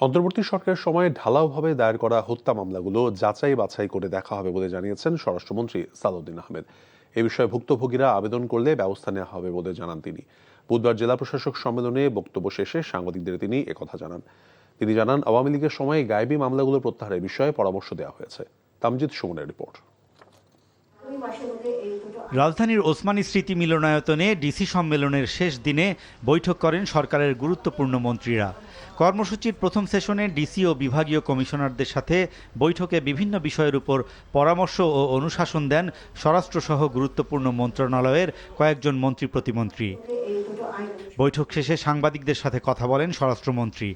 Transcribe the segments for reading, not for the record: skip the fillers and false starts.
অন্তর্বর্তী সরকারের সময় ঢালাওভাবে দায়ের করা হত্যা মামলাগুলো যাচাই বাছাই করে দেখা হবে বলে জানিয়েছেন স্বরাষ্ট্রমন্ত্রী সালাউদ্দিন আহমেদ। এ বিষয়ে ভুক্তভোগীরা আবেদন করলে ব্যবস্থা নেওয়া হবে বলে জানান তিনি। বুধবার জেলা প্রশাসক সম্মেলনে বক্তব্য শেষে সাংবাদিকদের তিনি একথা জানান। তিনি জানান, আওয়ামী লীগের সময় গায়েবী মামলাগুলো প্রত্যাহারের বিষয়ে পরামর্শ দেওয়া হয়েছে। তামজিদ সুমনের রিপোর্ট। রাজধানীর ওসমানী স্মৃতি মিলনায়তনে ডিসি সম্মেলনের শেষ দিনে বৈঠক করেন সরকারের গুরুত্বপূর্ণ মন্ত্রীরা। কর্মসূচির প্রথম সেশনে ডিসি ও বিভাগীয় কমিশনারদের সাথে বৈঠকে বিভিন্ন বিষয়ের উপর পরামর্শ ও অনুশাসন দেন স্বরাষ্ট্রসহ গুরুত্বপূর্ণ মন্ত্রণালয়ের কয়েকজন মন্ত্রী প্রতিমন্ত্রী। বৈঠক শেষে সাংবাদিকদের সাথে কথা বলেন স্বরাষ্ট্রমন্ত্রী।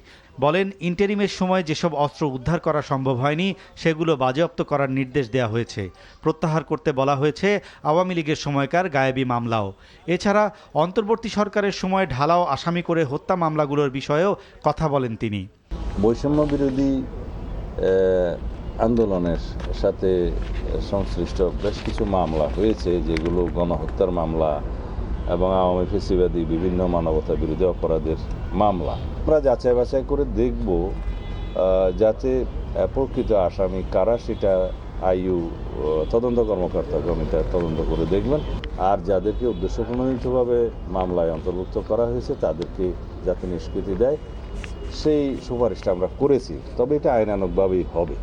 বলেন, ইন্টারিমের সময় যেসব অস্ত্র উদ্ধার করা সম্ভব হয়নি সেগুলো বাজেয়াপ্ত করার নির্দেশ দেওয়া হয়েছে। প্রত্যাহার করতে বলা হয়েছে আওয়ামী লীগের সময়কার গায়েবী মামলাও। এছাড়া অন্তর্বর্তী সরকারের সময় ঢালাও আসামি করে হত্যা মামলাগুলোর বিষয়েও কথা বলেন তিনি। বৈষম্য বিরোধী আন্দোলনের সাথে সংশ্লিষ্ট বেশ কিছু মামলা হয়েছে, যেগুলো গণহত্যার মামলা এবং আওয়ামী ফ্যাসিবাদী বিভিন্ন মানবতা বিরোধী অপরাধের মামলা। আমরা যাচাই বাছাই করে দেখব যাতে প্রকৃত আসামি কারা সেটা আইইউ তদন্ত কর্মকর্তাগণ এটা তদন্ত করে দেখবেন। আর যাদেরকে উদ্দেশ্যপ্রণোদিতভাবে মামলায় অন্তর্ভুক্ত করা হয়েছে তাদেরকে যাতে নিষ্কৃতি দেয় সেই সুপারিশটা আমরা করেছি। তবে এটা আইনানুগভাবেই হবে।